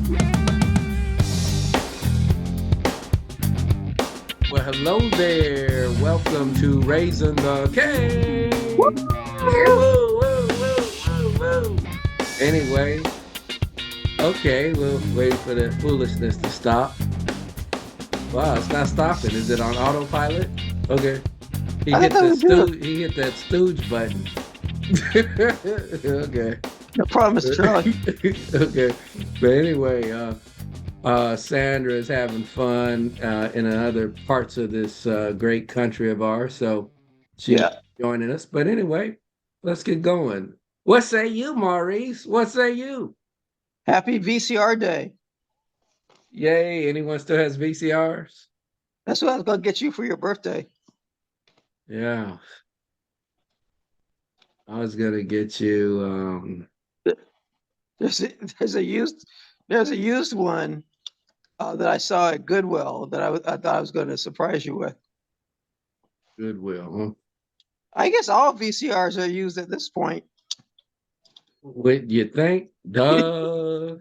Well, hello there. Welcome to Raising the Cane. Woo, woo, woo, woo, woo. Anyway, okay, we'll wait for the foolishness to stop. Wow, it's not stopping. Is it on autopilot? Okay. He I thought hit that the was good. stooge. He hit that stooge button. Okay. No problem, Mr. Charlie. Okay. But anyway, Sandra is having fun in other parts of this great country of ours, so she's Yeah. joining us. But anyway, let's get going. What say you, Maurice? What say you? Happy VCR Day. Yay! Anyone still has VCRs? That's what I was going to get you for your birthday. Yeah, I was gonna get you. There's a, there's a used there's a used one that I saw at Goodwill that I thought I was going to surprise you with. Goodwill. Huh? I guess all VCRs are used at this point. What you think? Duh.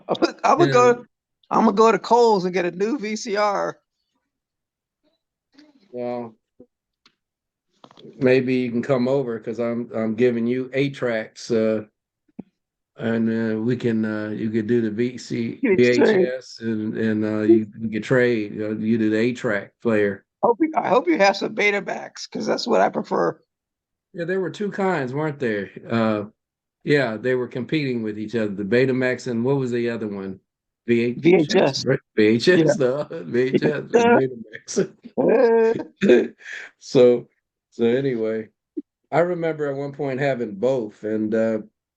I'm gonna Yeah. go. I'm gonna go to Kohl's and get a new VCR. Well, maybe you can come over because I'm giving you 8 tracks. And we can you could do the VHS and you could trade. You do the 8 track player. I hope you have some Betamax because that's what I prefer. Yeah, there were two kinds, weren't there? Yeah, they were competing with each other. The Betamax and what was the other one? VHS, VHS. right? Yeah. VHS, no, VHS and Uh, Betamax. So, so anyway, I remember at one point having both, and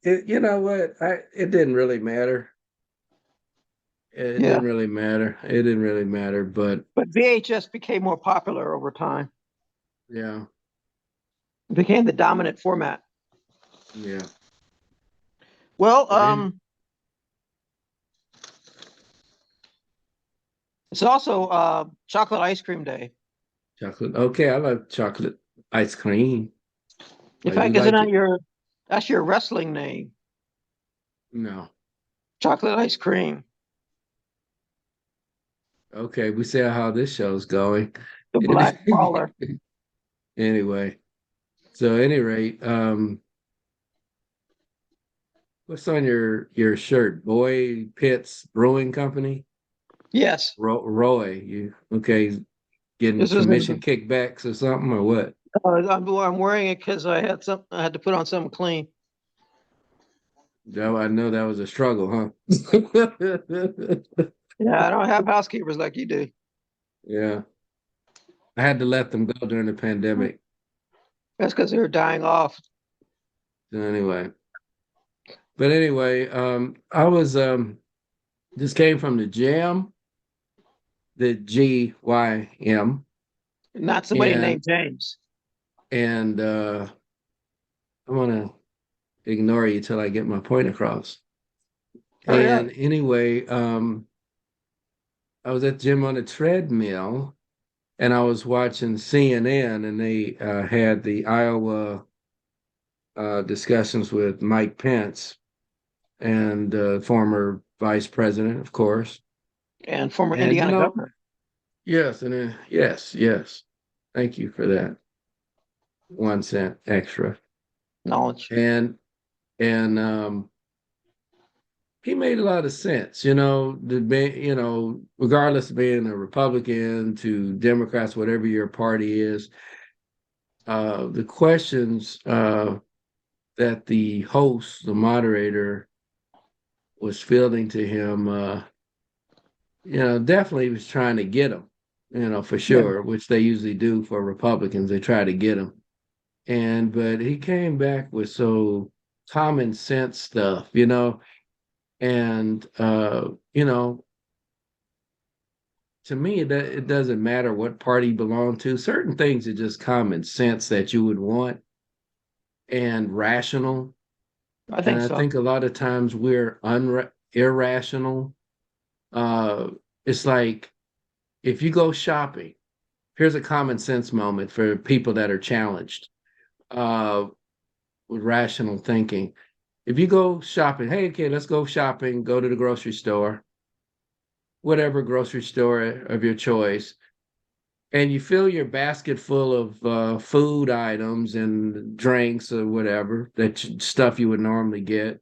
you know what? It didn't really matter. It yeah. didn't really matter. It didn't really matter, but But VHS became more popular over time. yeah, It became the dominant format. yeah. Well, But any it's also chocolate ice cream day. chocolate. Okay, I like chocolate ice cream. In You fact, isn't like that it? that's your wrestling name? No. Chocolate ice cream. Okay, we see how this show's going. The Black Brawler. Anyway, so at any rate, what's on your shirt? Boy Pitts Brewing Company? Yes. Roy, you okay? Getting This is commission kickbacks or something or what? I'm wearing it because I had to put on something clean. I know that was a struggle, huh? Yeah, I don't have housekeepers like you do. Yeah, I had to let them go during the pandemic. That's because they're dying off. So anyway, but anyway, I was just came from the gym, the GYM, Not somebody and named James. and I want to ignore you till I get my point across. Hurry up. And anyway, I was at the gym on a treadmill, and I was watching CNN, and they had the Iowa discussions with Mike Pence and former vice president, of course. And former And Indiana governor. yes, and yes, yes. Thank you for that 1 cent extra. Knowledge. And and he made a lot of sense, regardless of being a Republican to Democrats, whatever your party is, the questions that the host, the moderator, was fielding to him, definitely was trying to get him, for Yeah. sure, which they usually do for Republicans. They try to get him. But he came back with so common sense stuff, and to me, it doesn't matter what party you belong to. Certain things are just common sense that you would want and rational. I And think I so. think a lot of times we're irrational. Uh, it's like if you go shopping, here's a common sense moment for people that are challenged with rational thinking. If you go shopping, hey, okay, let's go shopping, go to the grocery store. whatever grocery store of your choice, and you fill your basket full of food items and drinks or whatever stuff you would normally get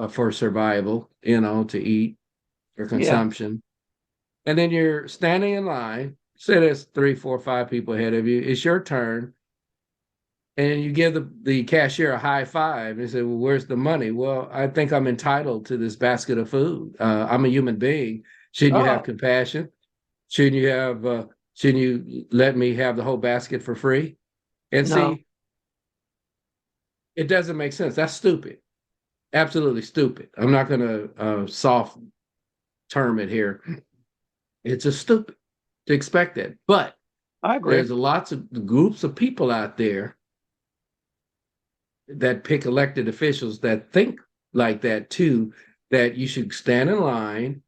for survival, to eat or Yeah. consumption. And then you're standing in line. Say there's three, four, five people ahead of you. It's your turn, and you give the cashier a high five and say, "Well, where's the money?" Well, I think I'm entitled to this basket of food. I'm a human being. Shouldn't you have Oh, compassion? Shouldn't you have? Shouldn't you let me have the whole basket for free? And no, see, it doesn't make sense. That's stupid. Absolutely stupid. I'm not going to soft term it here. It's just stupid to expect that. But I agree. there's lots of groups of people out there that pick elected officials that think like that too, that you should stand in line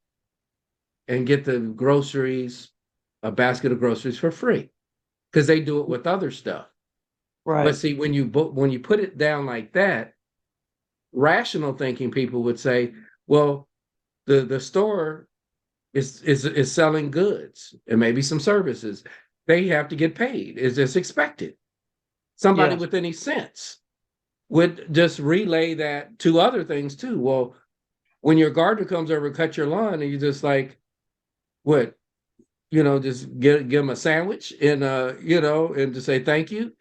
and get the groceries, a basket of groceries for free because they do it with other stuff. But Right. see, when you put it down like that, rational thinking people would say, well, the store is selling goods and maybe some services. They have to get paid. Is this expected? Somebody Yes. with any sense would just relay that to other things too. Well, when your gardener comes over and cut your lawn, and you just like, what, just give them a sandwich and and to say thank you.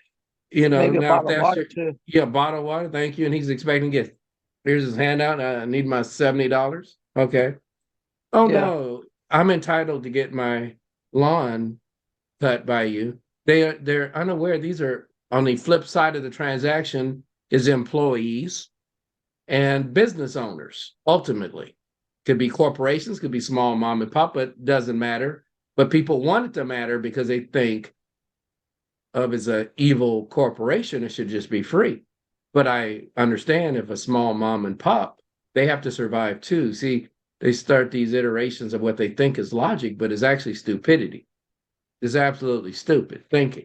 Maybe a Now if bottle of that's water your, too. yeah, bottle of water, thank you, and he's expecting to get, here's his handout. I need my $70. Okay. Oh Yeah. no, I'm entitled to get my lawn cut by you. They're unaware. These are on the flip side of the transaction is employees and business owners. Ultimately, could be corporations, could be small mom and pop, but doesn't matter. But people want it to matter because they think of as a evil corporation, it should just be free. But I understand if a small mom and pop, they have to survive too. See, they start these iterations of what they think is logic, but is actually stupidity. It's absolutely stupid thinking.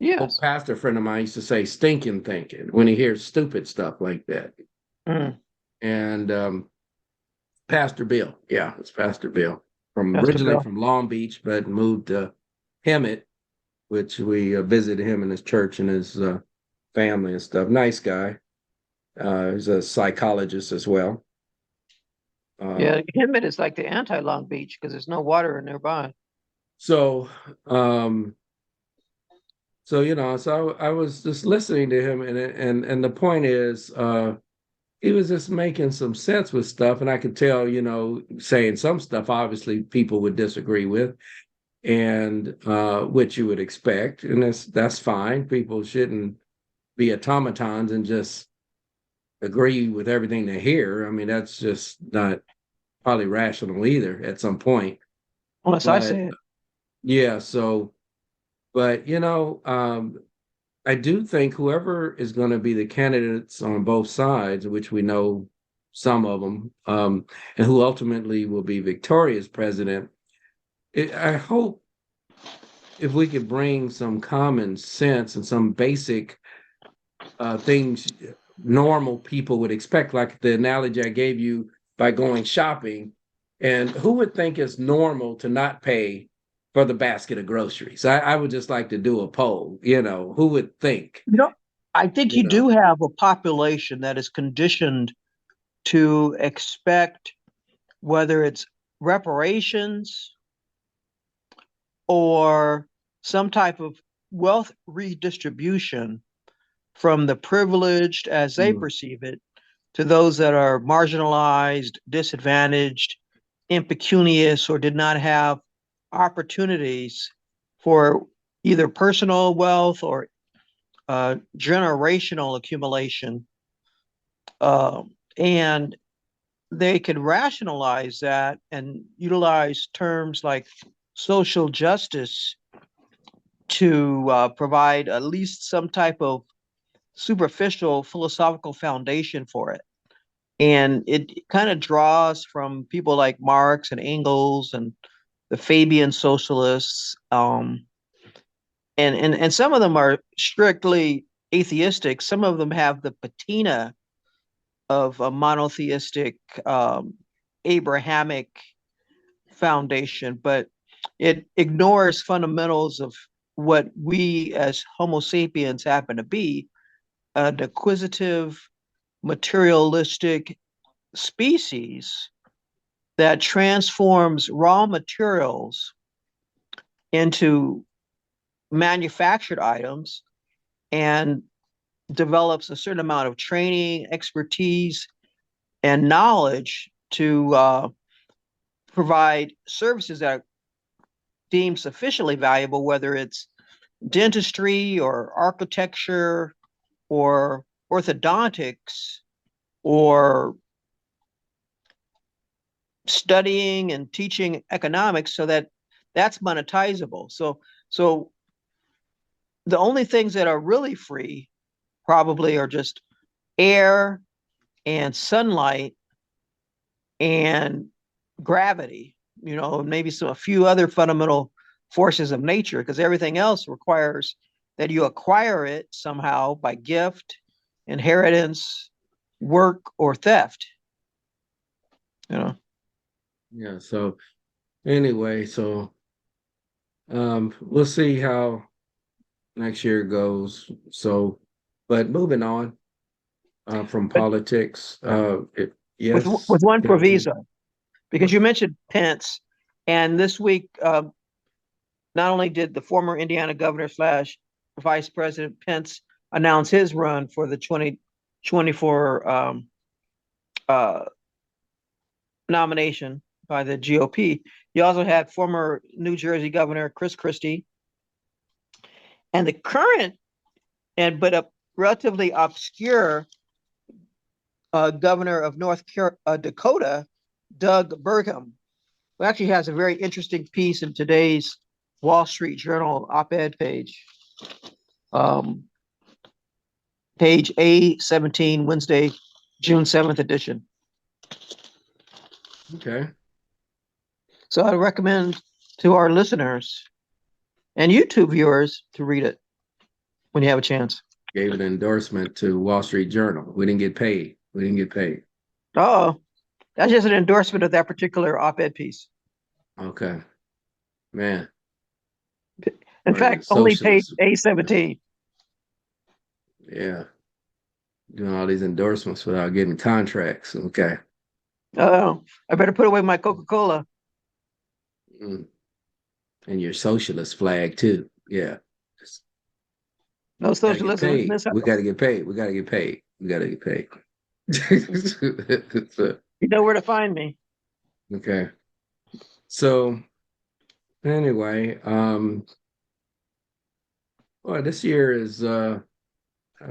Old Yes. pastor friend of mine used to say stinking thinking when he hears stupid stuff like that. Mm. And Pastor Bill, yeah, it's Pastor Bill from Pastor originally Bill. from Long Beach, but moved to Hemet, which we visited him in his church and his family and stuff. Nice guy. He's a psychologist as well. Yeah, Um, Hemet is like the anti-Long Beach because there's no water nearby. so, um, so I was just listening to him, and the point is, he was just making some sense with stuff, and I could tell, saying some stuff obviously people would disagree with, and which you would expect, and that's fine. People shouldn't be automatons and just agree with everything they hear. I mean, that's just not probably rational either at some point. Unless I But say it. yeah, but I do think whoever is going to be the candidates on both sides, which we know some of them, and who ultimately will be victorious president, I hope if we could bring some common sense and some basic things normal people would expect, like the analogy I gave you by going shopping. And who would think it's normal to not pay for the basket of groceries? I would just like to do a poll, who would think, You know, I think you you know? do have a population that is conditioned to expect whether it's reparations or some type of wealth redistribution from the privileged as they Mm, perceive it to those that are marginalized, disadvantaged, impecunious, or did not have opportunities for either personal wealth or generational accumulation. And they can rationalize that and utilize terms like social justice to provide at least some type of superficial philosophical foundation for it. And it kind of draws from people like Marx and Engels and the Fabian socialists. And some of them are strictly atheistic. Some of them have the patina of a monotheistic, Abrahamic foundation, but it ignores fundamentals of what we as Homo sapiens happen to be, an acquisitive, materialistic species that transforms raw materials into manufactured items and develops a certain amount of training, expertise, and knowledge to provide services that are deemed sufficiently valuable, whether it's dentistry or architecture or orthodontics or studying and teaching economics, so that that's monetizable. So the only things that are really free probably are just air and sunlight and gravity, maybe a few other fundamental forces of nature, because everything else requires that you acquire it somehow by gift, inheritance, work, or theft. Yeah. So anyway, we'll see how next year goes. So, but moving on from But politics, with yes, with one continue. proviso, because you mentioned Pence, and this week, not only did the former Indiana governor slash Vice President Pence announce his run for the 2024 uh, nomination by the GOP, you also had former New Jersey Governor Chris Christie and the current and but a relatively obscure governor of Dakota, Doug Burgum, who actually has a very interesting piece in today's Wall Street Journal op-ed page. Um, Page A17, Wednesday, June 7th edition. Okay. So I recommend to our listeners and YouTube viewers to read it when you have a chance. Gave an endorsement to Wall Street Journal. We didn't get paid. We didn't get paid. Oh, that's just an endorsement of that particular op-ed piece. Okay. Man, In or fact, only page socialist. A17. Yeah. Doing all these endorsements without getting contracts. Okay. Oh, I better put away my Coca-Cola. Mm. And your socialist flag too. Yeah. Just No gotta get socialism in paid. this We house. gotta get paid. We gotta get paid. We gotta get paid. So, You know where to find me. okay. So anyway, well, this year is kind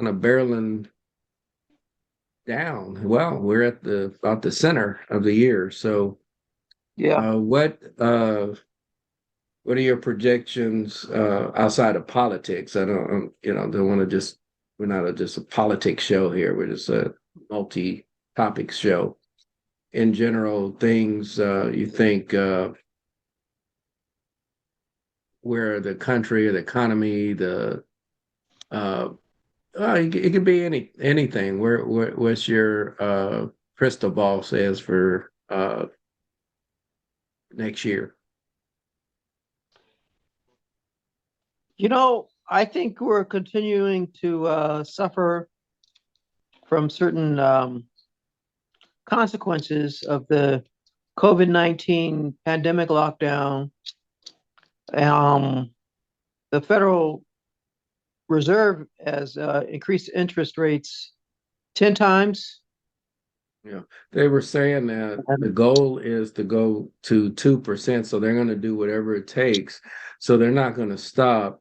of barreling down. Well, we're at the about the center of the year. So Yeah. uh what uh what are your projections outside of politics? I don't don't want to just we're not just a politics show here. We're just a multi-topic show. In general, things you think where the country or the economy, the uh, it could be anything. What's your crystal ball says for next year? I think we're continuing to suffer from certain consequences of the COVID-19 pandemic lockdown. Um, the Federal Reserve has increased interest rates 10 times. Yeah, they were saying that the And goal is to go to 2%, so they're going to do whatever it takes. So they're not going to stop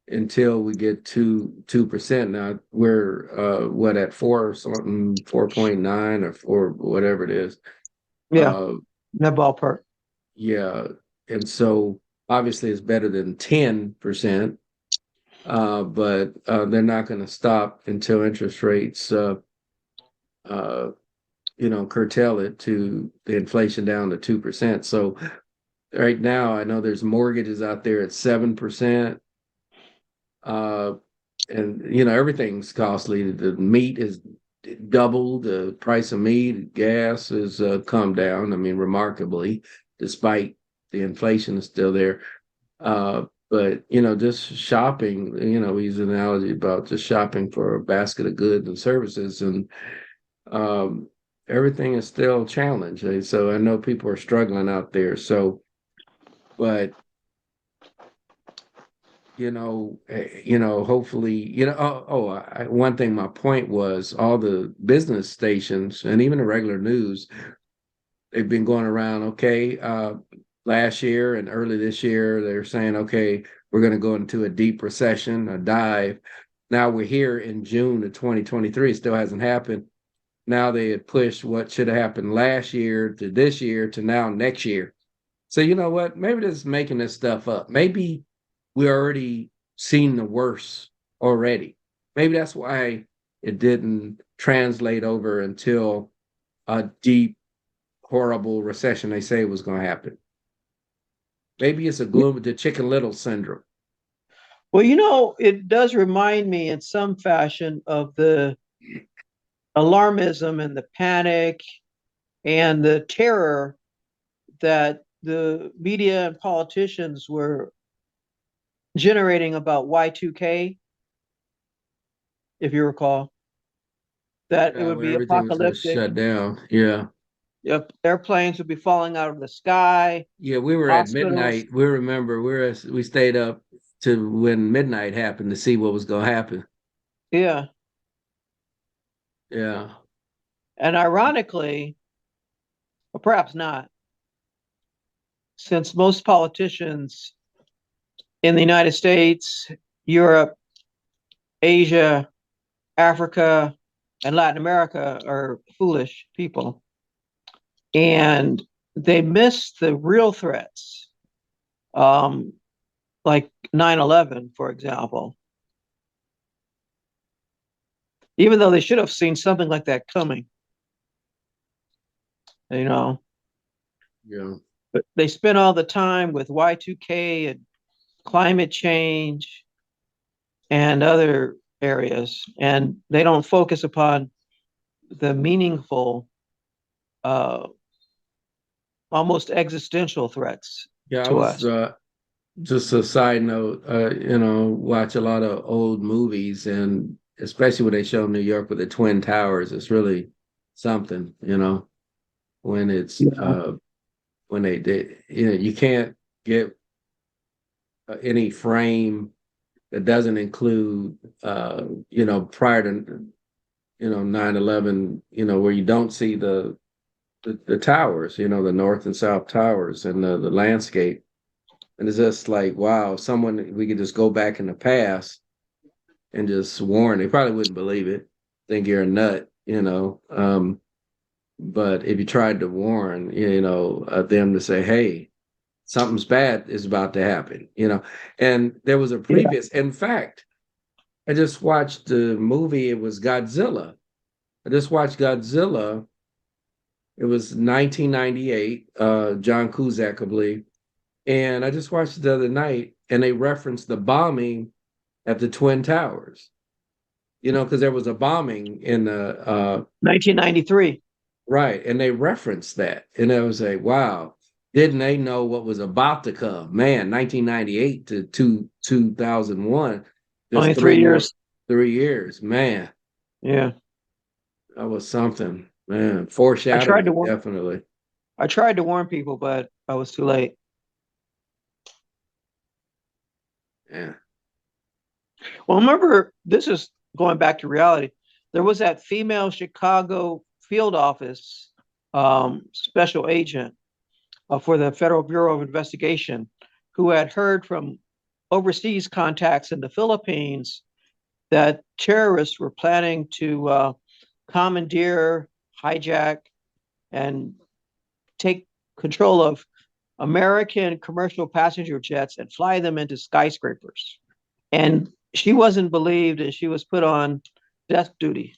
until we get to 2%. Now we're what at four something 4.9 or four whatever it is. yeah, Uh, that ballpark. yeah, and so obviously it's better than 10%. But they're not going to stop until interest rates uh, curtail it to the inflation down to 2%. So right now, I know there's mortgages out there at 7%. Uh, and everything's costly. The meat is doubled. The price of meat, gas has come down. I mean, remarkably, despite the inflation is still there. But just shopping, we use an analogy about just shopping for a basket of goods and services, and um, everything is still challenged. So I know people are struggling out there. So, but hopefully, one thing my point was all the business stations and even the regular news, they've been going around, okay, last year and early this year, they're saying, okay, we're going to go into a deep recession, a dive. Now we're here in June of 2023. It still hasn't happened. Now they had pushed what should have happened last year to this year to now next year. So you know what? Maybe they're just making this stuff up. Maybe we already seen the worst already. Maybe that's why it didn't translate over until a deep, horrible recession they say was going to happen. Maybe it's the Chicken Little syndrome. Well, it does remind me in some fashion of the alarmism and the panic and the terror that the media and politicians were generating about Y2K, if you recall, that it Yeah, would when be everything was going to apocalyptic. shut down. Yeah. Yep, airplanes would be falling out of the sky, Yeah, we were at hospitals. midnight. We remember we stayed up to when midnight happened to see what was going to happen. Yeah. Yeah. And ironically, or perhaps not, since most politicians in the United States, Europe, Asia, Africa, and Latin America are foolish people, and they miss the real threats, um, like 9/11, for example, even though they should have seen something like that coming, you know. Yeah. But they spend all the time with Y2K and climate change and other areas, and they don't focus upon the meaningful, uh, almost existential threats Yeah, I to was us. just a side note, watch a lot of old movies, and especially when they show New York with the Twin Towers, it's really something, when it's Yeah. when they did, you can't get any frame that doesn't include prior to 9/11, where you don't see the towers, the north and south towers and the landscape. And it's just like, wow, someone we could just go back in the past and just warn. They probably wouldn't believe it, think you're a nut, but if you tried to warn, them to say, hey, something's bad is about to happen, And there was a Yeah. previous, in fact, I just watched the movie, it was Godzilla. I just watched Godzilla. It was 1998, John Cusack, I believe. And I just watched it the other night, and they referenced the bombing at the Twin Towers. Because there was a bombing in the 1993. right, and they referenced that, and I was like, wow, didn't they know what was about to come? Man, 1998 to 2001, just Only three 3 years. 3 years, man, Yeah. that was something, man, I tried to foreshadowing, warn definitely. I tried to warn people, but I was too late. Yeah, Well, remember, this is going back to reality. There was that female Chicago field office, special agent, for the Federal Bureau of Investigation, who had heard from overseas contacts in the Philippines that terrorists were planning to commandeer, hijack, and take control of American commercial passenger jets and fly them into skyscrapers. And she wasn't believed, and she was put on death duty.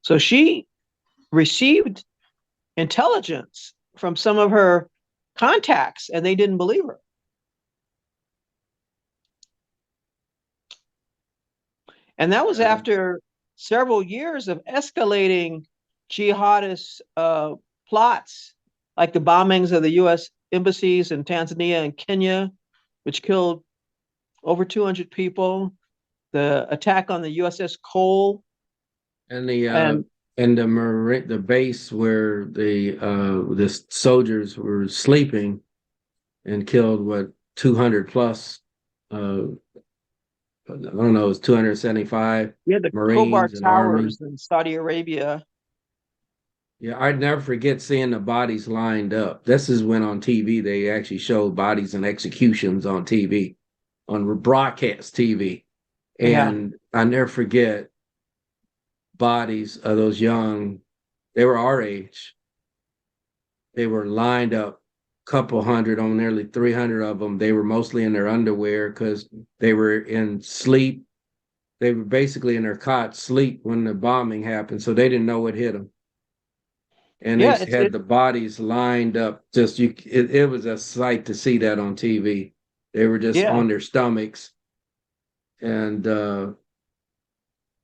So she received intelligence from some of her contacts, and they didn't believe her. And that was yeah, after several years of escalating jihadist plots like the bombings of the U.S. embassies in Tanzania and Kenya, which killed over 200 people. The attack on the USS Cole, And the and the base where the soldiers were sleeping and killed what 200 plus I don't know, it was 275 yeah, the Khobar Marines and Army. Towers in Saudi Arabia. Yeah, I'd never forget seeing the bodies lined up. This is when on TV they actually showed bodies and executions on TV, on broadcast TV. Yeah, And I never forget bodies of those young, they were our age. They were lined up, couple hundred, on nearly 300 of them. They were mostly in their underwear because they were in sleep. They were basically in their cot sleep when the bombing happened, so they didn't know what hit them. And they yeah, it's had it. the bodies lined up. Just it was a sight to see that on TV. They were just Yeah, on their stomachs, and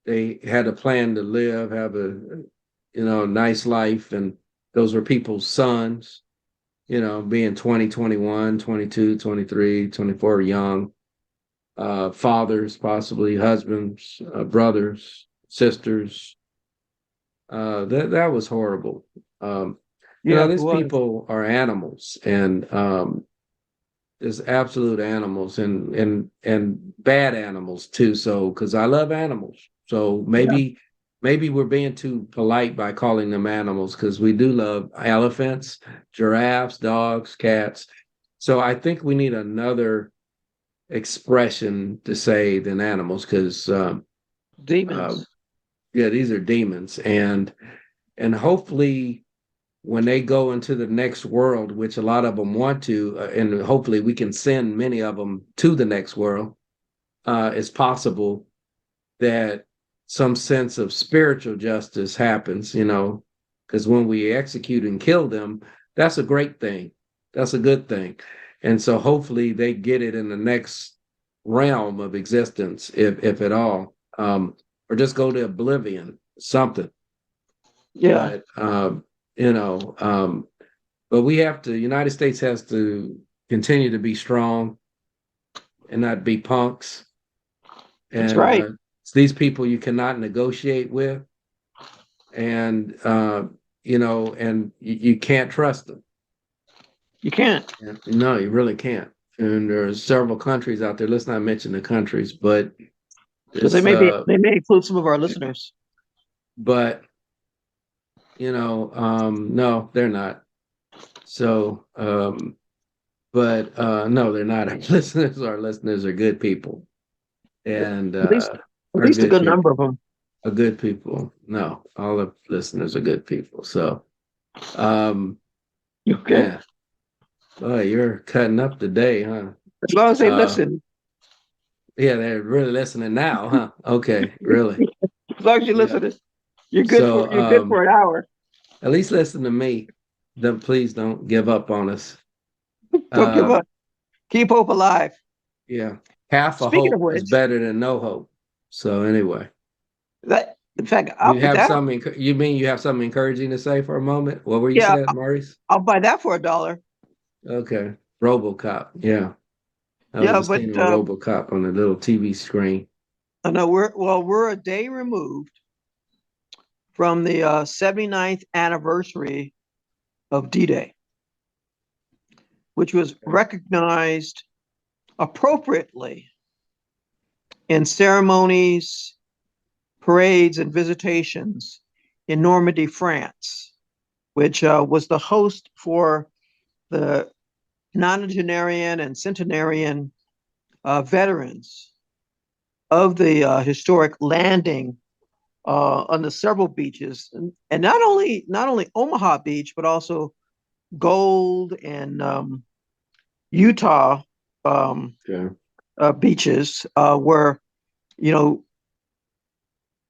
they had a plan to live, have a nice life, and those were people's sons. Being 20, 21, 22, 23, 24, young, fathers, possibly husbands, brothers, sisters. That was horrible. yeah, it These was. people are animals, and there's absolute animals and bad animals too. So, because I love animals, so Yeah, maybe we're being too polite by calling them animals because we do love elephants, giraffes, dogs, cats. So I think we need another expression to say than animals because uh, demons. yeah, these are demons, and hopefully when they go into the next world, which a lot of them want to, and hopefully we can send many of them to the next world, it's possible that some sense of spiritual justice happens, because when we execute and kill them, that's a great thing. That's a good thing. And so hopefully they get it in the next realm of existence, if at all, or just go to oblivion, something. Yeah, But you know, but we have to. United States has to continue to be strong and not be punks. that's And right. these people you cannot negotiate with, and and you can't trust them. You can't, Yeah. No, you really can't. And there's several countries out there. Let's not mention the countries, but because they this, they may include some of our listeners. but no, they're not. So, but no, they're not. Our listeners are good people, and At least, at are least a good good number people. of them. Are good people. No, all the listeners are good people. So, um, Okay, man, boy, you're cutting up today, huh? as long as they Uh, listen. yeah, they're really listening now, huh? Okay, really? As long as you Yeah. listen, So, you're good for an hour. at least listen to me. Then please don't give up on us. Don't give Um, up. Keep hope alive. yeah, half a Speaking of hope is which, better than no hope. So anyway. that in fact, I'll You put have that. something. You mean you have something encouraging to say for a moment? What were you Yeah, saying, Maurice? I'll buy that for $1. Okay, RoboCop. Yeah, that was Yeah, the but scene of RoboCop on the little TV screen. I know we're a day removed from the 79th anniversary of D-Day, which was Okay. recognized appropriately in ceremonies, parades, and visitations in Normandy, France, which was the host for the nonagenarian and centenarian veterans of the historic landing on the several beaches, and not only Omaha Beach, but also Gold and Utah um, Okay. beaches, where you know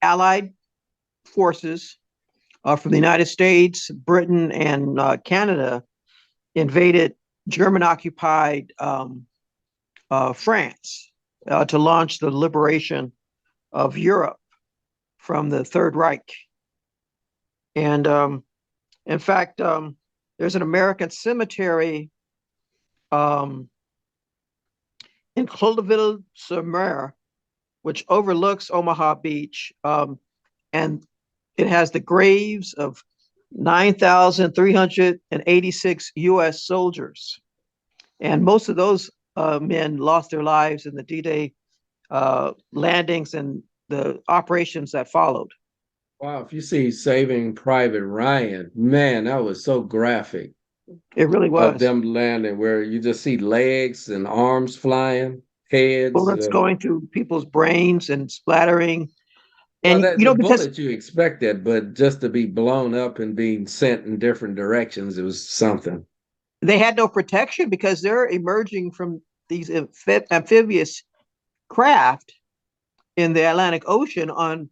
Allied forces from the United States, Britain, and Canada invaded German-occupied France to launch the liberation of Europe from the Third Reich. And in fact, there's an American cemetery um, in Clouville-sur-Mer, which overlooks Omaha Beach, and it has the graves of 9,386 U.S. soldiers, and most of those men lost their lives in the D-Day landings and the operations that followed. Wow, if you see Saving Private Ryan, man, that was so graphic It really of was. them landing where you just see legs and arms flying, Well, heads. that's going through people's brains and splattering. Well, And, that's a because bullet you expect that, but just to be blown up and being sent in different directions, it was something. they had no protection because they're emerging from these amphibious craft in the Atlantic Ocean on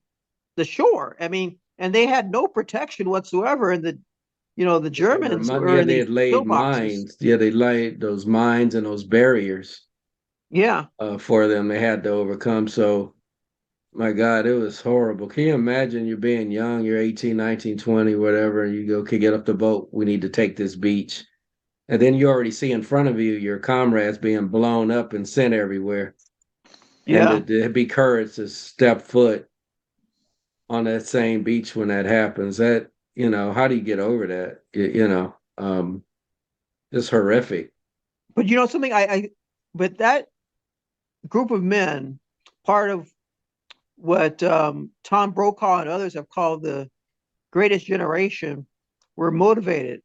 the shore. I mean, and they had no protection whatsoever. And the Germans were Yeah, in they these had laid pillboxes. mines. Yeah, they laid those mines and those barriers Yeah. for them. They had to overcome. So, my God, it was horrible. Can you imagine you being young, you're 18, 19, 20, whatever, and you go, okay, get off the boat. We need to take this beach. And then you already see in front of you your comrades being blown up and sent everywhere. And Yeah. to be courage to step foot on that same beach when that happens, how do you get over that? It's horrific. But something but that group of men, part of what Tom Brokaw and others have called the greatest generation, were motivated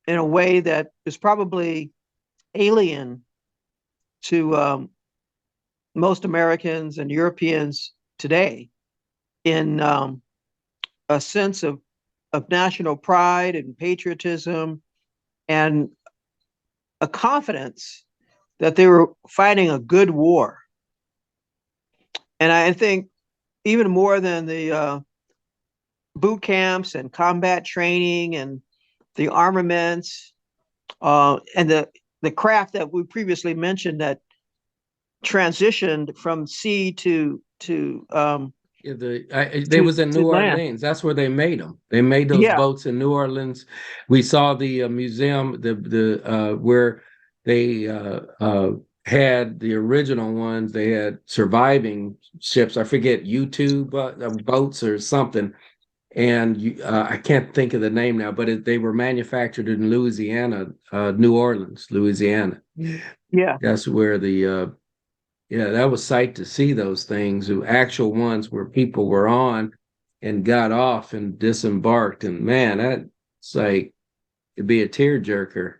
in a way that is probably alien to most Americans and Europeans today, in a sense of national pride and patriotism, and a confidence that they were fighting a good war. And I think even more than the boot camps and combat training and the armaments, and the craft that we previously mentioned that transitioned from sea Yeah, they was in to New land. Orleans. That's where they made them. They made those Yeah, boats in New Orleans. We saw the museum, the where they had the original ones. They had surviving ships. I forget YouTube boats or something. And I can't think of the name now, but they were manufactured in Louisiana, New Orleans, Louisiana. yeah. That's where yeah, that was sight to see those things, the actual ones where people were on and got off and disembarked. And man, that's like, it'd be a tearjerker.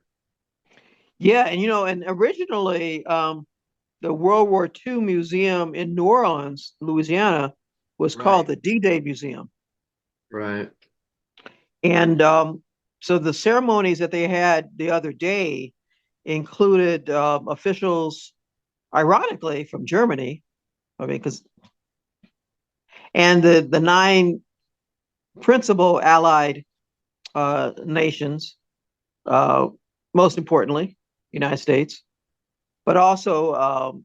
Yeah, and originally, the World War II Museum in New Orleans, Louisiana, was called Right, the D-Day Museum. right. And so the ceremonies that they had the other day included officials, ironically, from Germany. I mean, because and the nine principal allied nations, uh, most importantly, United States, but also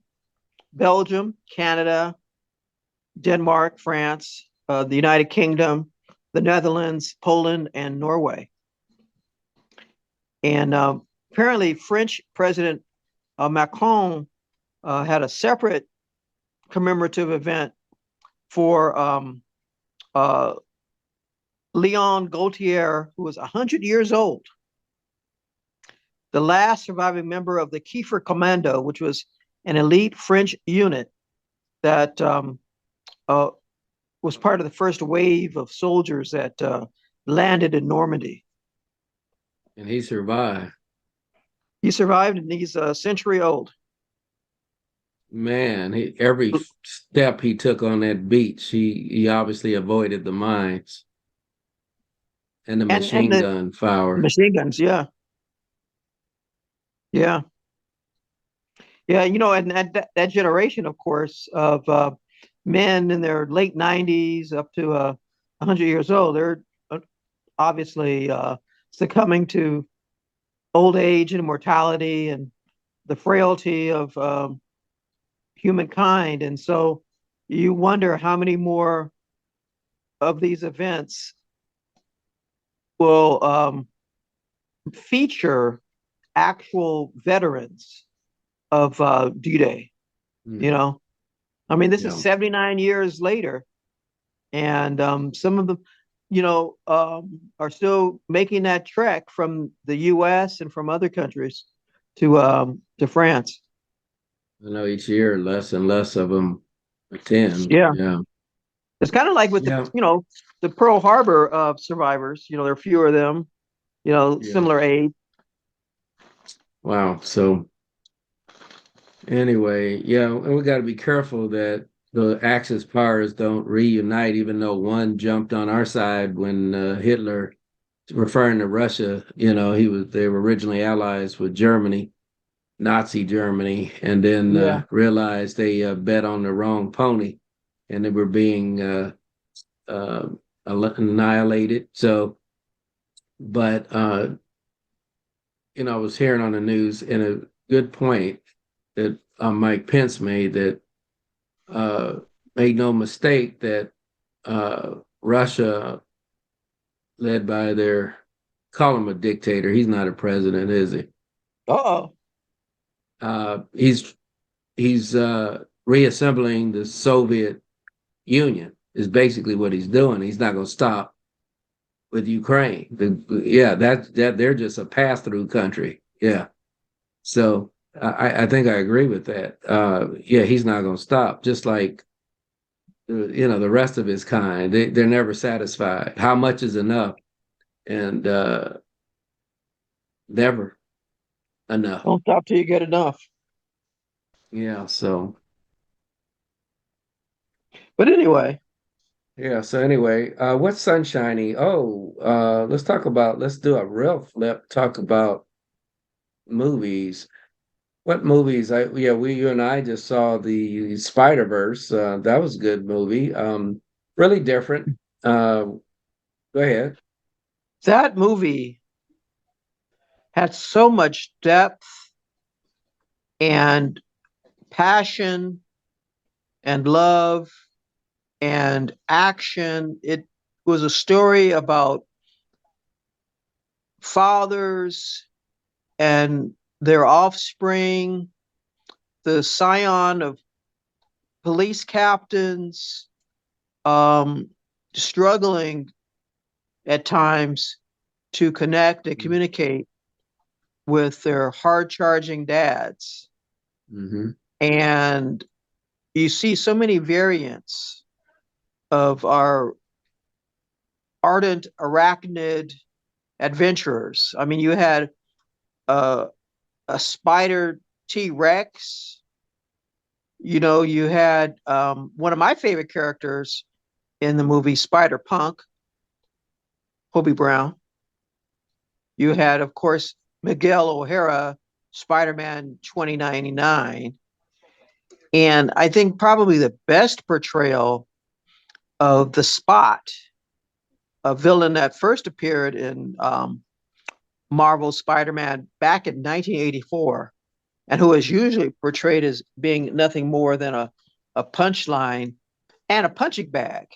Belgium, Canada, Denmark, France, the United Kingdom, the Netherlands, Poland, and Norway. And apparently, French President Macron had a separate commemorative event for uh, Leon Gaultier, who was 100 years old, the last surviving member of the Kiefer Commando, which was an elite French unit that uh, was part of the first wave of soldiers that landed in Normandy. And he survived. He survived, and he's a century old. Man, every step he took on that beach, he obviously avoided the mines and the And machine the gun fire. machine guns, yeah, yeah, yeah. And that generation, of course, of men in their late 90s up to 100 years old, they're obviously succumbing to old age and mortality and the frailty of humankind. And so you wonder how many more of these events will feature actual veterans of D-Day. You Mm, know, I mean, this is yeah. 79 years later, and some of them, are still making that trek from the U.S. and from other countries to France. I know each year less and less of them attend. Yeah, Yeah. it's kind of like with Yeah. the Pearl Harbor survivors. There are fewer of them. Yeah. Similar age. Wow. So anyway, yeah, and we got to be careful that the Axis powers don't reunite, even though one jumped on our side when Hitler, referring to Russia, they were originally allies with Germany, Nazi Germany, and then Yeah. realized they bet on the wrong pony, and they were being uh, annihilated. So, but I was hearing on the news, and a good point that Mike Pence made, that uh, made no mistake that Russia, led by their, call him a dictator. He's not a president, is he? Uh-oh. He's reassembling the Soviet Union. Is basically what he's doing. He's not going to stop with Ukraine. Yeah, that they're just a pass through country. Yeah, so I think I agree with that. Yeah, he's not going to stop. Just like the rest of his kind, they're never satisfied. How much is enough? And never enough. Don't stop till you get enough. Yeah. So But anyway, yeah. So anyway, what's sunshiny? Oh, let's do a real flip. Talk about movies. What movies? You and I just saw the Spider-Verse. That was a good movie. Really different. Go ahead. that movie had so much depth and passion and love and action. It was a story about fathers and their offspring, the scion of police captains, um, struggling at times to connect and communicate with their hard charging dads. Mm-hmm. And you see so many variants of our ardent arachnid adventurers. I mean, you had a, a spider T Rex. You had one of my favorite characters in the movie Spider Punk, Hobie Brown. You had, of course, Miguel O'Hara, Spider Man 2099. And I think probably the best portrayal of the Spot, a villain that first appeared in Marvel Spider Man back in 1984, and who is usually portrayed as being nothing more than a punchline and a punching bag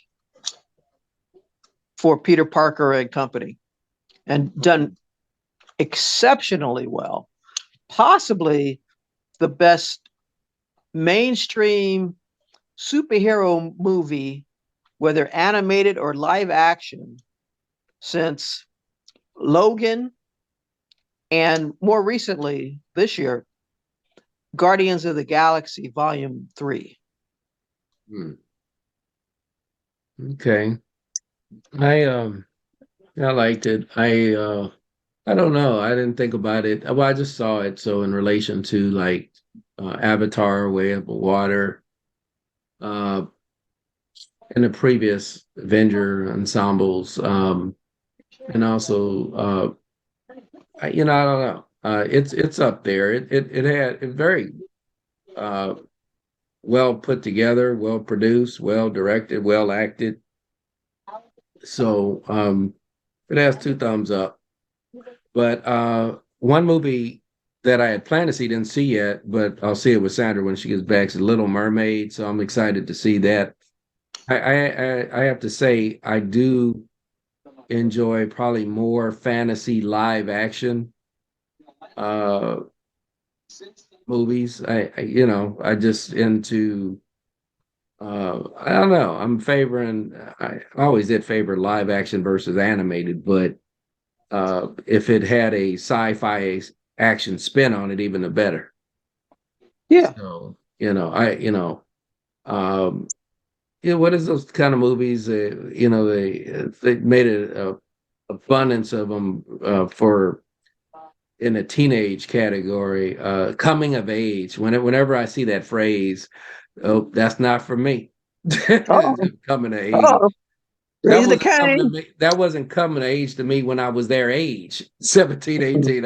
for Peter Parker and company, and done exceptionally well. Possibly the best mainstream superhero movie, whether animated or live action, since Logan, and more recently this year, Guardians of the Galaxy Volume 3. Hmm. Okay. I I liked it. I don't know. I didn't think about it. Well, I just saw it. So in relation to like Avatar, Way of Water, uh, and the previous Avenger ensembles, and also, I don't know. It's up there. It had it very uh, well put together, well produced, well directed, well acted. So it has two thumbs up. But one movie that I had planned to see, didn't see yet, but I'll see it with Sandra when she gets back, is Little Mermaid. So I'm excited to see that. I have to say, I do enjoy probably more fantasy live action uh movies. I just into I don't know. I'm favoring I always did favor live action versus animated, but if it had a sci-fi action spin on it, even the better. Yeah. So, um what is those kind of movies? They made a abundance of them for in a teenage category, coming of age. Whenever I see that phrase, oh, that's not for me. Oh, Coming of age. oh, That raise the wasn't coming to cane. me. That wasn't coming of age to me when I was their age, 17, 18.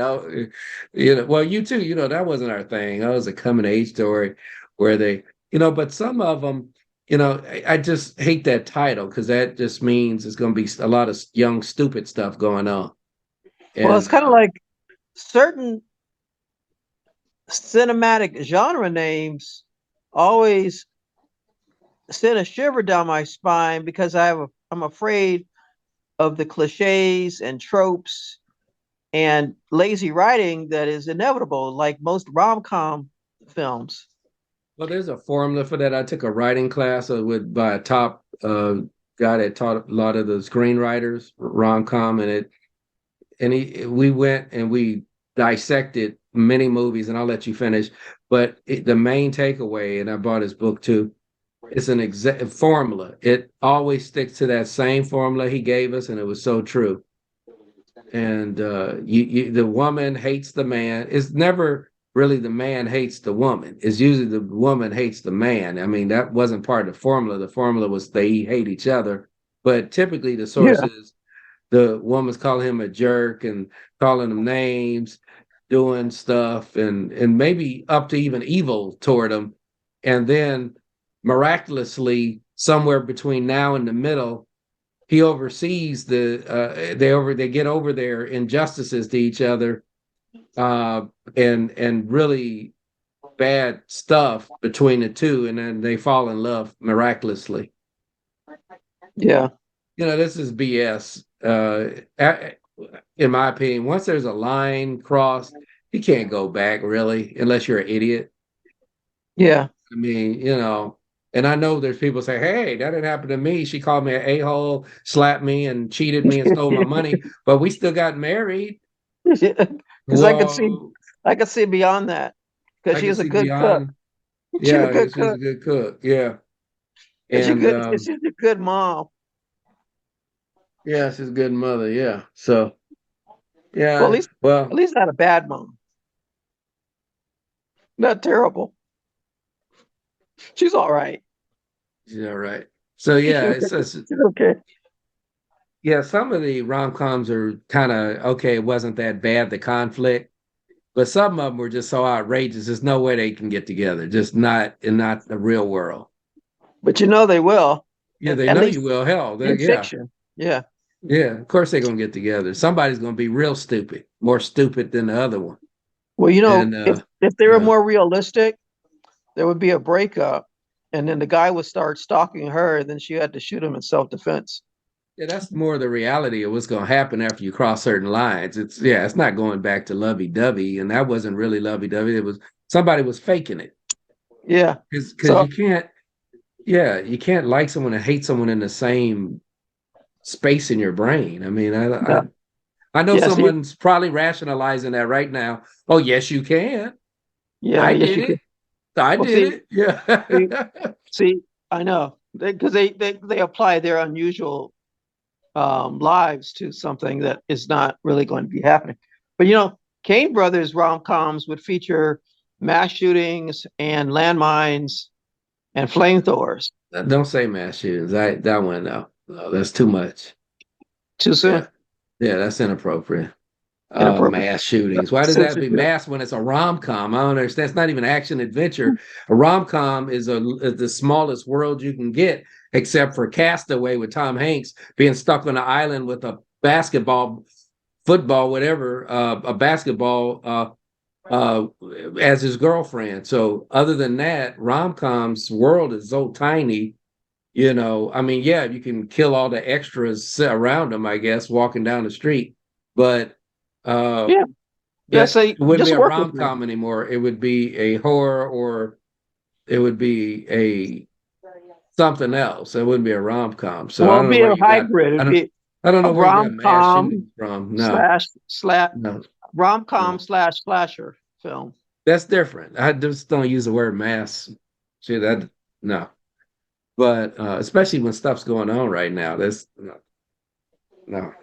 Well, you too, that wasn't our thing. That was a coming of age story where but some of them, I just hate that title because that just means it's going to be a lot of young, stupid stuff going on. Well, it's And kind of like certain cinematic genre names always send a shiver down my spine because I'm afraid of the cliches and tropes and lazy writing that is inevitable, like most rom-com films. well, there's a formula for that. I took a writing class by a top guy that taught a lot of the screenwriters rom com, we went and we dissected many movies, and I'll let you finish. But the main takeaway, and I bought his book too, it's an exact formula. It always sticks to that same formula he gave us, and it was so true. And the woman hates the man. It's never really the man hates the woman. It's usually the woman hates the man. I mean, that wasn't part of the formula. The formula was they hate each other. But typically, the source Yeah, is the woman's calling him a jerk and calling him names, doing stuff, and maybe up to even evil toward him. And then miraculously, somewhere between now and the middle, he oversees they get over their injustices to each other, uh, and really bad stuff between the two, and then they fall in love miraculously. yeah, This is BS. In my opinion, once there's a line crossed, you can't go back really, unless you're an idiot. yeah. I mean, and I know there's people say, "Hey, that didn't happen to me. She called me an a-hole, slapped me, and cheated me and stole my money, but we still got married." Because Well, I could see beyond that. Because I she can was a see good cook. beyond. She's a Yeah, good she was cook, a good cook. Yeah, and and she's a good mom. yeah, she's a good mother. Yeah, so Well, yeah, at well, least not a bad mom. Not terrible. She's all right. she's all right. So yeah, it's just She's okay. yeah. Some of the rom coms are kind of okay. It wasn't that bad the conflict, but some of them were just so outrageous. There's no way they can get together. Just not the real world. But they will, Yeah, they at know least you will. Hell, in yeah, fiction. Yeah. yeah. Of course they're gonna get together. Somebody's gonna be real stupid, more stupid than the other one. Well, And if they were yeah, more realistic, there would be a breakup, and then the guy would start stalking her, and then she had to shoot him in self-defense. yeah, that's more the reality of what's gonna happen after you cross certain lines. It's not going back to lovey dovey, and that wasn't really lovey dovey. It was somebody was faking it Yeah. because So you can't. Yeah, you can't like someone and hate someone in the same space in your brain. I mean, no. I know Yeah. See. someone's probably rationalizing that right now. Oh, yes, you can. Yeah. I Yes, did you could. it. I Well, did see. it. Yeah. See. See. I know because they apply their unusual lives to something that is not really going to be happening. But Kane Brothers rom-coms would feature mass shootings and landmines and flamethrowers. Don't say mass shootings. That one no, that's too much. Too Yeah. soon, Yeah, that's inappropriate. inappropriate. Mass shootings. Why does that be Censorship. mass when it's a rom com? I don't understand. It's not even action adventure. A rom com is the smallest world you can get, except for Castaway with Tom Hanks being stuck on an island with a basketball, football, whatever, a basketball uh, as his girlfriend. So other than that, rom coms world is so tiny. I mean, yeah, you can kill all the extras around them, I guess, walking down the street, but uh, Yeah, yeah. that So it wouldn't be just a work with rom me. com anymore. It would be a horror, or it would be a something else. It wouldn't be a rom com. So I Well, don't it'd know be where a you got. hybrid. I It'd don't. be I don't a know where you got rom mass com shootings from. No, slash no, rom com no. slash slasher film. That's different. I just don't use the word mass. See that? No, but especially when stuff's going on right now. That's no, no.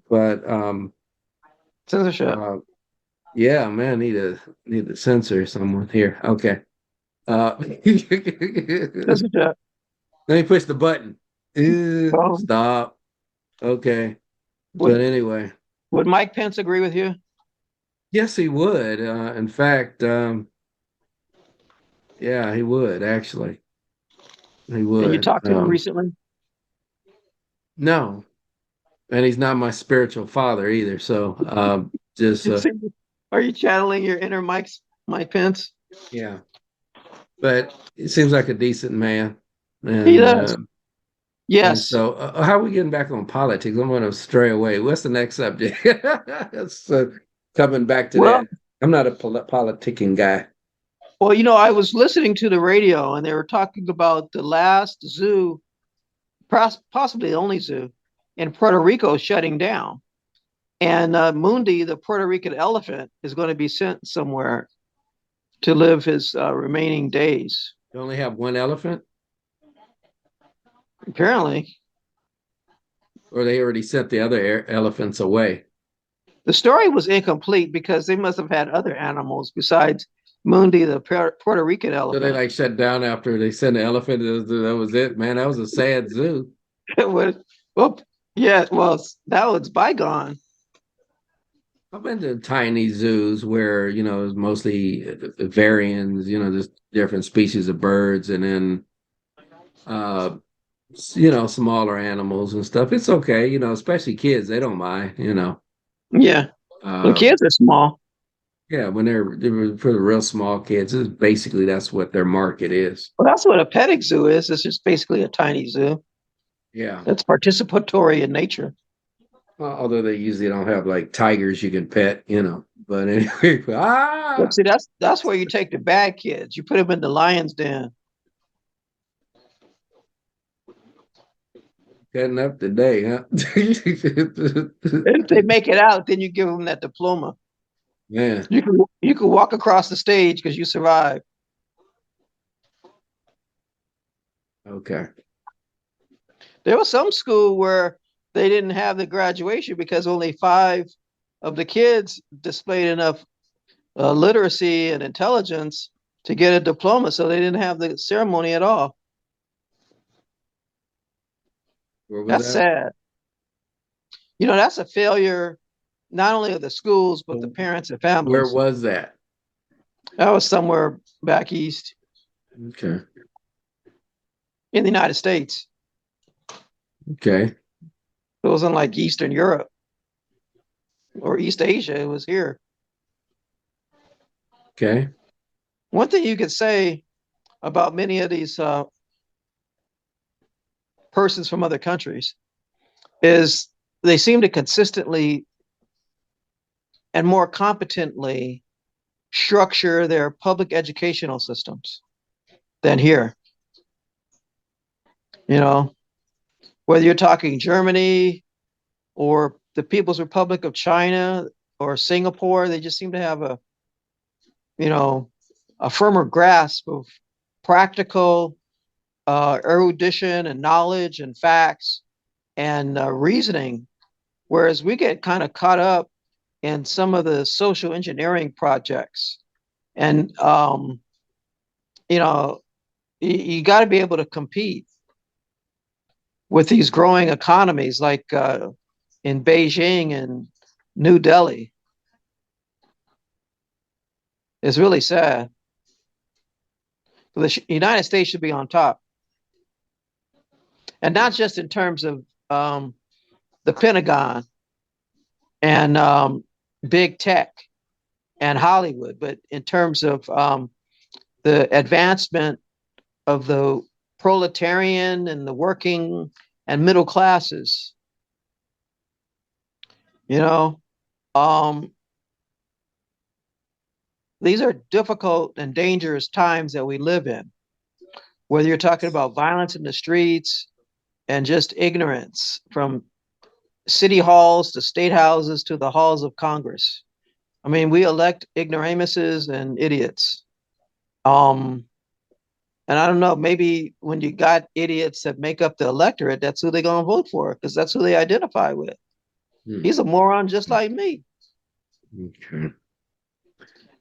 But Censorship. uh, yeah, man, need to censor someone here. Okay. Let Censorship. me push the button. Well, Stop. Okay. But would anyway, would Mike Pence agree with you? yes, he would. In fact, yeah, he would actually. He And you would. talked to him recently? No, and he's not my spiritual father either. So, just Are you channeling your inner Mike Pence? yeah. But he seems like a decent man, He and does. Yes. so how are we getting back on politics? I'm going to stray away. What's the next subject? So coming back to Well, that, I'm not a politicking guy. well, I was listening to the radio and they were talking about the last zoo, possibly the only zoo in Puerto Rico shutting down. And Mundi, the Puerto Rican elephant, is going to be sent somewhere to live his remaining days. You only have one elephant, Apparently, or they already sent the other elephants away. the story was incomplete because they must have had other animals besides Mundi, the Puerto Rican So they elephant. like shut down after they sent the elephant. That was it, man. That was a sad zoo. It was, well, yeah, well, that was bygone. I've been to tiny zoos where it's mostly variants, just different species of birds, and then uh, smaller animals and stuff. It's okay, especially kids. They don't mind. Yeah, the Uh, kids are small. yeah, when they're for the real small kids, it's basically that's what their market is. Well, that's what a petting zoo is. It's just basically a tiny zoo. Yeah. It's participatory in nature. Although they usually don't have like tigers you can pet. But anyway, But see, that's where you take the bad kids. You put them in the lion's den. cutting up today, huh? If they make it out, then you give them that diploma. Man, You can walk across the stage because you survived. okay. There was some school where they didn't have the graduation because only five of the kids displayed enough literacy and intelligence to get a diploma, so they didn't have the ceremony at all. Where was That's that? sad. That's a failure not only of the schools but the Oh, parents and where families. was that? That was somewhere back east Okay. in the United States. Okay. It wasn't like Eastern Europe or East Asia. It was here. Okay. One thing you could say about many of these persons from other countries is they seem to consistently and more competently structure their public educational systems than here. You know, whether you're talking Germany or the People's Republic of China or Singapore, they just seem to have you know, a firmer grasp of practical erudition and knowledge and facts and reasoning, whereas we get kind of caught up in some of the social engineering projects. And you know, you got to be able to compete with these growing economies like in Beijing and New Delhi. It's really sad. The United States should be on top, and not just in terms of the Pentagon and big tech and Hollywood, but in terms of the advancement of the proletarian and the working and middle classes. You know, um, these are difficult and dangerous times that we live in, whether you're talking about violence in the streets and just ignorance from city halls to state houses to the halls of Congress. I mean, we elect ignoramuses and idiots. Um, and I don't know, maybe when you got idiots that make up the electorate, that's who they're going to vote for because that's who they identify with. Hmm. He's a moron just like me. Okay.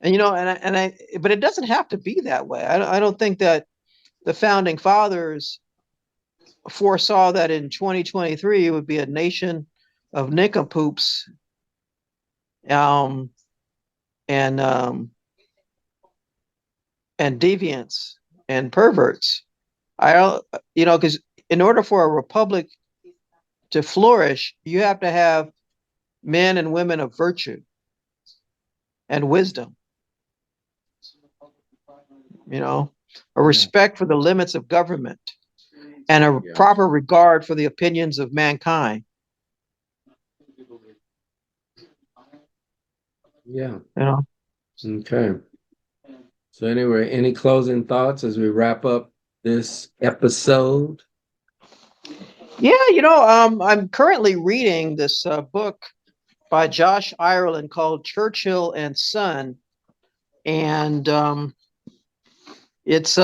And but it doesn't have to be that way. I don't think that the founding fathers foresaw that in 2023 it would be a nation of nincompoops um, and and deviants and perverts. I don't, because in order for a republic to flourish, you have to have men and women of virtue and wisdom. You know, a Yeah. respect for the limits of government and a Yeah. proper regard for the opinions of mankind. Yeah. You know. Okay. So anyway, any closing thoughts as we wrap up this episode? Yeah, I'm currently reading this book by Josh Ireland called Churchill and Son, and it's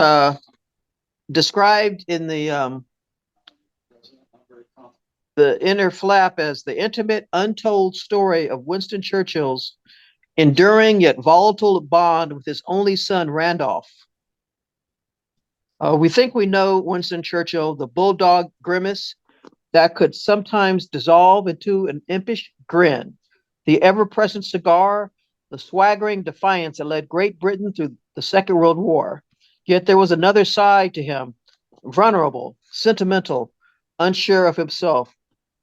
described in the inner flap as the intimate, untold story of Winston Churchill's enduring yet volatile bond with his only son, Randolph. We think we know Winston Churchill, the bulldog grimace that could sometimes dissolve into an impish grin, the ever present cigar, the swaggering defiance that led Great Britain through the Second World War. Yet there was another side to him, vulnerable, sentimental, unsure of himself.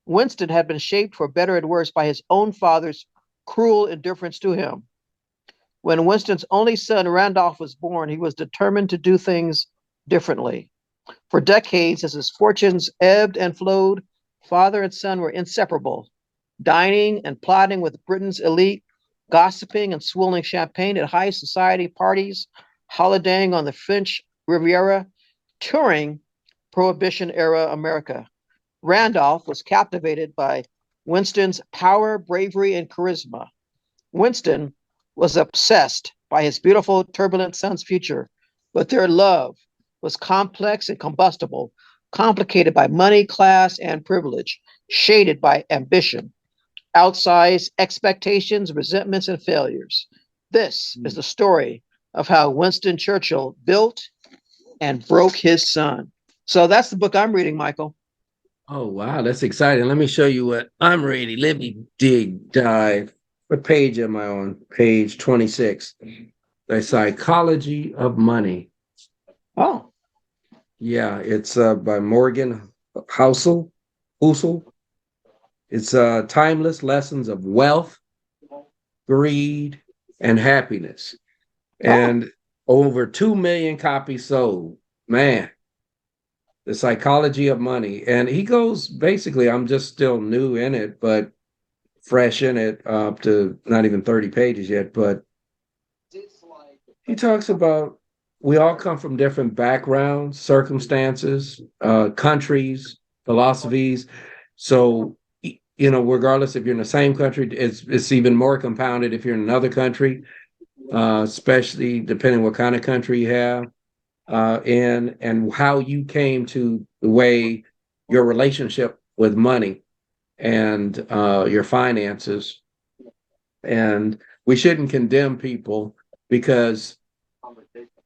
Winston had been shaped for better and worse by his own father's cruel indifference to him. When Winston's only son, Randolph, was born, he was determined to do things differently. For decades, as his fortunes ebbed and flowed, father and son were inseparable, dining and plotting with Britain's elite, gossiping and swilling champagne at high society parties, holidaying on the French Riviera, touring Prohibition era America. Randolph was captivated by Winston's power, bravery, and charisma. Winston was obsessed by his beautiful, turbulent son's future, but their love was complex and combustible, complicated by money, class, and privilege, shaded by ambition, outsized expectations, resentments, and failures. This is the story of how Winston Churchill built and broke his son. So that's the book I'm reading, Michael. Oh, wow, that's exciting. Let me show you what I'm ready. Let me dive. What page am I on? Page 26. The Psychology of Money. Oh, Yeah, it's by Morgan Housel. Housel. It's timeless lessons of wealth, greed, and happiness. oh, And over 2 million copies sold. Man, the psychology of money. And he goes basically, I'm just still new in it, but fresh in it, up to not even 30 pages yet. But he talks about we all come from different backgrounds, circumstances, countries, philosophies. So, regardless if you're in the same country, it's even more compounded if you're in another country, especially depending what kind of country you have, and how you came to the way your relationship with money and your finances. And we shouldn't condemn people because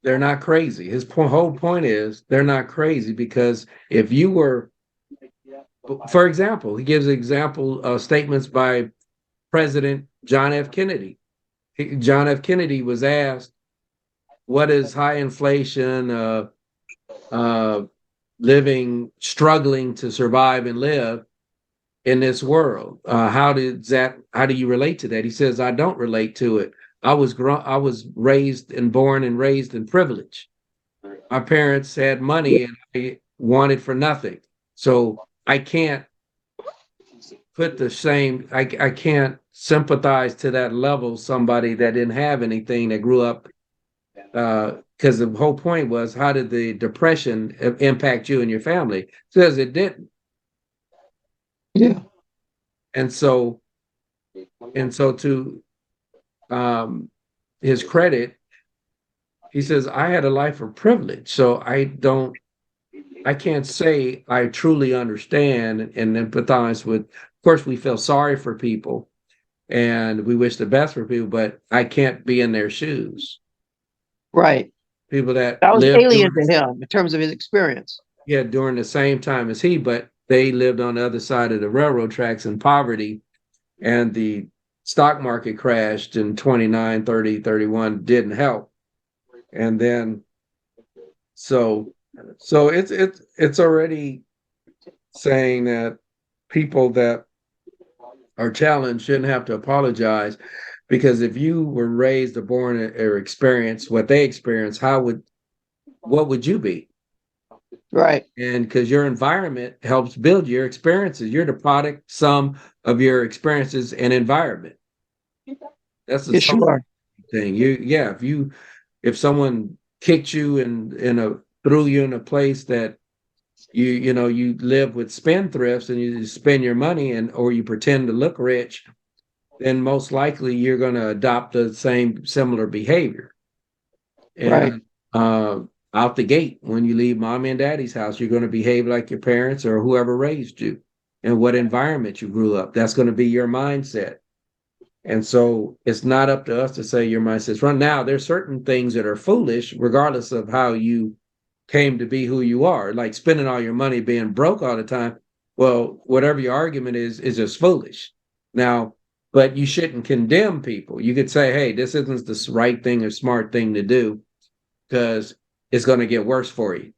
they're not crazy. His whole point is they're not crazy because if you were, for example, he gives example statements by President John F. Kennedy. John F. Kennedy was asked, "What is high inflation, uh, living, struggling to survive and live in this world? How do you relate to that?" He says, "I don't relate to it. I was raised and born and raised in privilege." My parents had money and I wanted for nothing. So I can't put the same, I can't sympathize to that level somebody that didn't have anything that grew up because the whole point was how did the depression impact you and your family? It says it didn't. Yeah. And so to um, his credit, he says, I had a life of privilege. So I can't say I truly understand and empathize with. Of course, we feel sorry for people and we wish the best for people, but I can't be in their shoes. Right. People that That was lived alien during, to him in terms of his experience. yeah, during the same time as he, but they lived on the other side of the railroad tracks in poverty, and the stock market crashed in 29, 30, 31, didn't help. And then so it's already saying that people that are challenged shouldn't have to apologize because if you were raised or born or experienced what they experienced, what would you be? Right. And because your environment helps build your experiences, you're the product sum of your experiences and environment. That's the Yeah, social sure. thing. Yeah, if someone kicked you in a threw you in a place that you live with spendthrifts and you spend your money and or you pretend to look rich, then most likely you're going to adopt the same similar behavior. Right. And out the gate, when you leave mommy and daddy's house, you're going to behave like your parents or whoever raised you and what environment you grew up. That's going to be your mindset. And so it's not up to us to say your mindset's wrong. Now, there's certain things that are foolish, regardless of how you came to be who you are, like spending all your money being broke all the time. Well, whatever your argument is just foolish. Now, but you shouldn't condemn people. You could say, hey, this isn't the right thing or smart thing to do because it's going to get worse for you.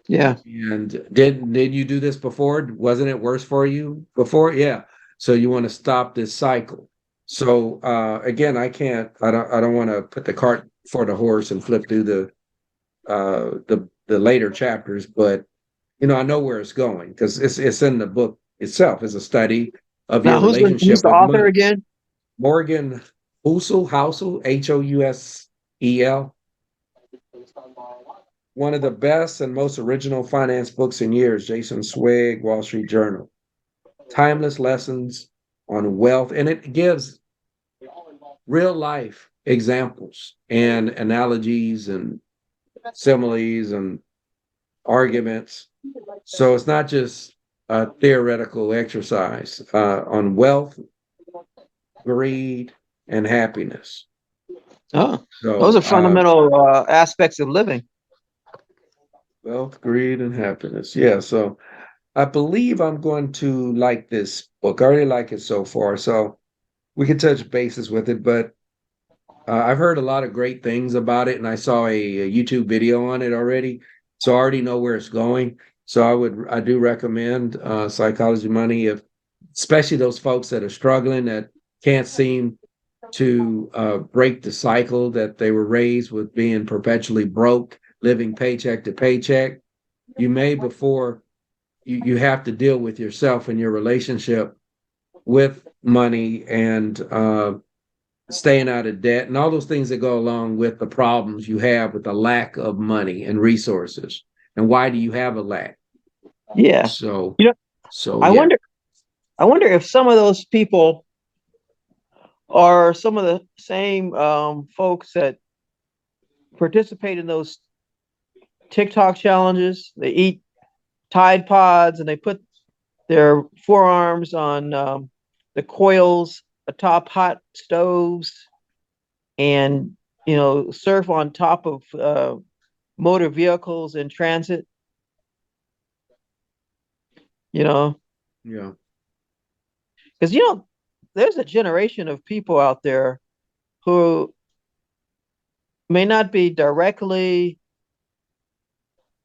Yeah. And did you do this before? Wasn't it worse for you before? Yeah. So you want to stop this cycle. So again, I don't want to put the cart before the horse and flip through the later chapters, but I know where it's going because it's in the book itself. It's a study of your Now, who's relationship the with author money. again? Morgan Housel, Housel, one of the best and most original finance books in years. Jason Swig, Wall Street Journal. Timeless lessons on wealth, and it gives real life examples and analogies and similes and arguments. So it's not just a theoretical exercise on wealth, greed, and happiness. Oh, those So are fundamental aspects of living. wealth, greed, and happiness. Yeah. So I believe I'm going to like this book. I already like it so far. So we can touch bases with it, but I've heard a lot of great things about it, and I saw a YouTube video on it already, so I already know where it's going. So I do recommend Psychology Money, if especially those folks that are struggling that can't seem to break the cycle that they were raised with being perpetually broke, living paycheck to paycheck. You may before you have to deal with yourself and your relationship with money and staying out of debt and all those things that go along with the problems you have with the lack of money and resources. And why do you have a lack? Yeah. So, You know, so I yeah, wonder. I wonder if some of those people are some of the same folks that participate in those TikTok challenges. They eat Tide Pods and they put their forearms on the coils atop hot stoves and surf on top of motor vehicles in transit. You know, yeah, because there's a generation of people out there who may not be directly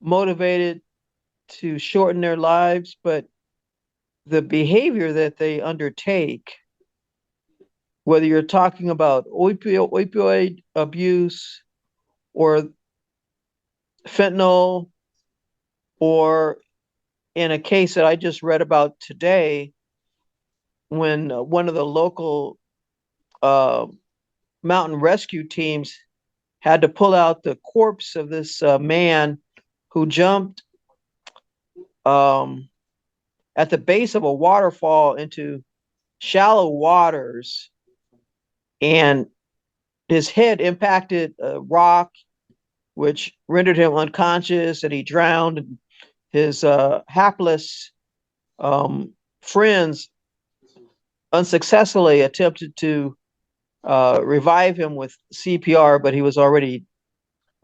motivated to shorten their lives, but the behavior that they undertake, whether you're talking about opioid abuse or fentanyl, or in a case that I just read about today, when one of the local uh, mountain rescue teams had to pull out the corpse of this man who jumped um, at the base of a waterfall into shallow waters, and his head impacted a rock, which rendered him unconscious, and he drowned. His hapless um, friends unsuccessfully attempted to revive him with CPR, but he was already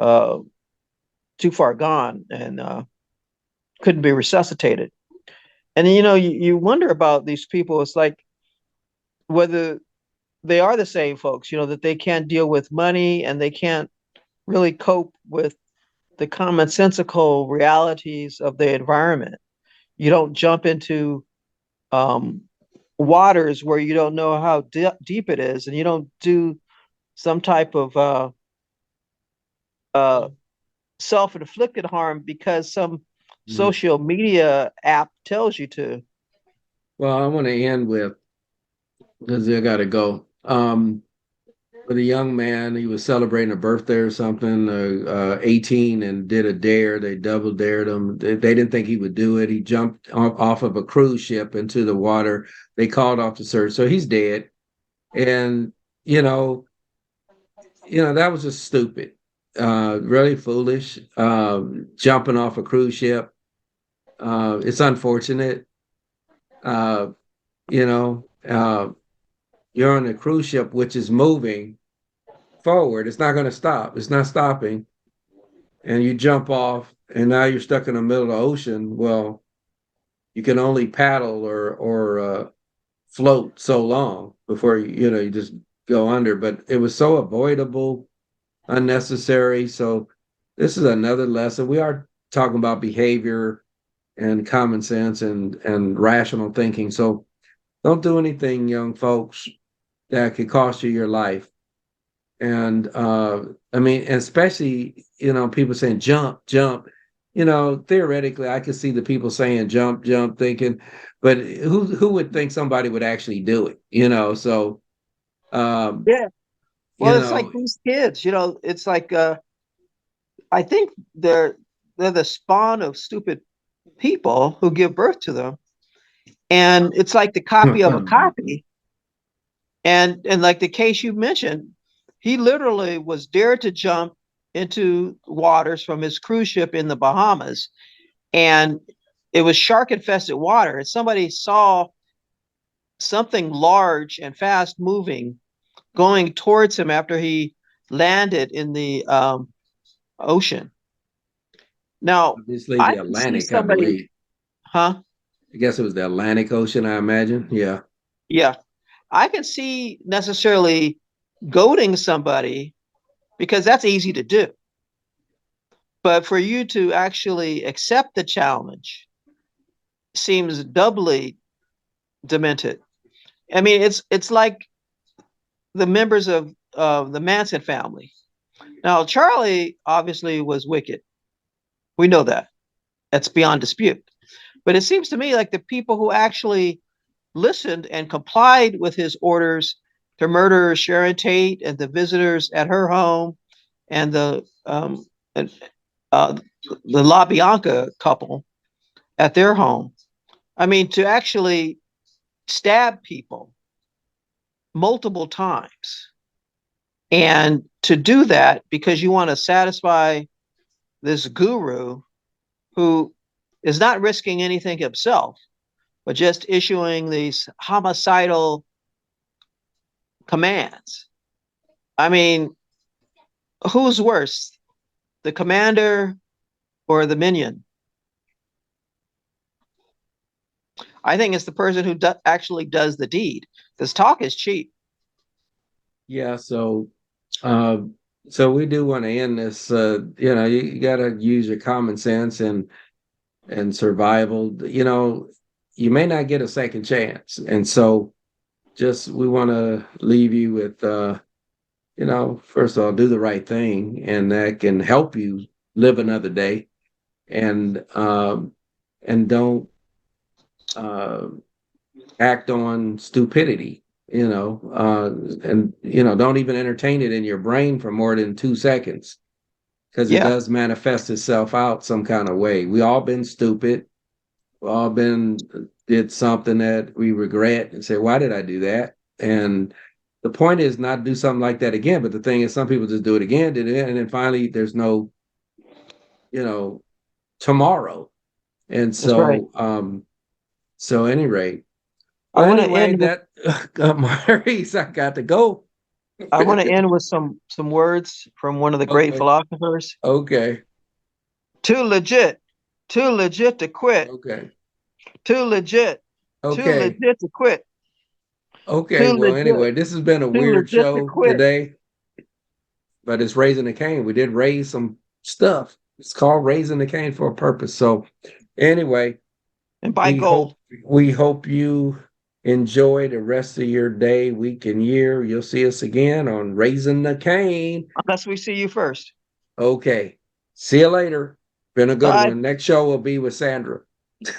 uh, too far gone and couldn't be resuscitated. And you wonder about these people. It's like whether they are the same folks, that they can't deal with money and they can't really cope with the commonsensical realities of the environment. You don't jump into um, waters where you don't know how deep it is, and you don't do some type of uh, self-inflicted harm because some Mm. social media app tells you to. Well, I want to end with, because I got to go. With a young man, he was celebrating a birthday or something, 18, and did a dare. They double dared him. They didn't think he would do it. He jumped off of a cruise ship into the water. They called off the search, so he's dead. And you know, that was just stupid, really foolish. Jumping off a cruise ship. It's unfortunate. Uh, you know, uh, you're on a cruise ship which is moving forward. It's not going to stop. It's not stopping. And you jump off, and now you're stuck in the middle of the ocean. Well, you can only paddle or float so long before you just go under. But it was so avoidable, unnecessary. So this is another lesson. We are talking about behavior and common sense and rational thinking. So don't do anything, young folks, that could cost you your life. And I mean, especially, people saying jump, jump. Theoretically, I could see the people saying jump, jump, thinking, but who would think somebody would actually do it? So um, Yeah. you Well, it's like know, these kids, it's like I think they're the spawn of stupid people who give birth to them. And it's like the copy of a copy. And like the case you mentioned, he literally was dared to jump into waters from his cruise ship in the Bahamas, and it was shark infested water. And somebody saw something large and fast moving going towards him after he landed in the ocean. Now, obviously I the can see Atlantic, I somebody, believe. huh? I guess it was the Atlantic Ocean, I imagine. Yeah. Yeah, I can see necessarily goading somebody because that's easy to do. But for you to actually accept the challenge seems doubly demented. I mean, it's like the members of the Manson family. Now, Charlie obviously was wicked. We know that. That's beyond dispute. But it seems to me like the people who actually listened and complied with his orders to murder Sharon Tate and the visitors at her home and and, uh, the La Bianca couple at their home. I mean, to actually stab people multiple times, and to do that because you want to satisfy this guru who is not risking anything himself, but just issuing these homicidal commands. I mean, who's worse, the commander or the minion? I think it's the person who actually does the deed, because talk is cheap. Yeah. Uh, so we do want to end this. You got to use your common sense and survival. You may not get a second chance, and so just we want to leave you with, first of all, do the right thing, and that can help you live another day, and don't uh, act on stupidity. And don't even entertain it in your brain for more than 2 seconds, because it Yeah, does manifest itself out some kind of way. We all been stupid. We all been did something that we regret and say, "Why did I do that?" And the point is not do something like that again. But the thing is, some people just do it again, did it, and then finally there's no, you know, tomorrow. And that's right. so any rate. I Well, want to anyway, end with that Maurice, I got to go. I want to end with some words from one of the great Okay. philosophers. Okay. Too legit, too legit to quit. Okay. Too legit, too Okay. legit to quit. Okay. Too Well, legit, anyway, this has been a too weird legit to show quit. today, but it's raising the cane. We did raise some stuff. It's called raising the cane for a purpose. So anyway, And by we gold, hope we hope you enjoy the rest of your day, week, and year. You'll see us again on Raising the Cane. unless we see you first. Okay. See you later. Been a good Bye. one. Next show will be with Sandra.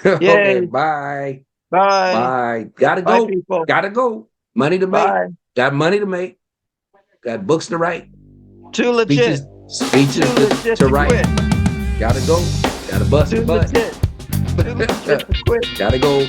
Okay. Yay. Bye. Bye. Bye. Gotta Bye, go. people. Gotta go. Money to make. Bye. Got money to make. Got books to write. Too legit, Speeches too legit to to write. quit. Gotta go. Gotta bust the Too butt. legit, too legit to quit. Gotta go.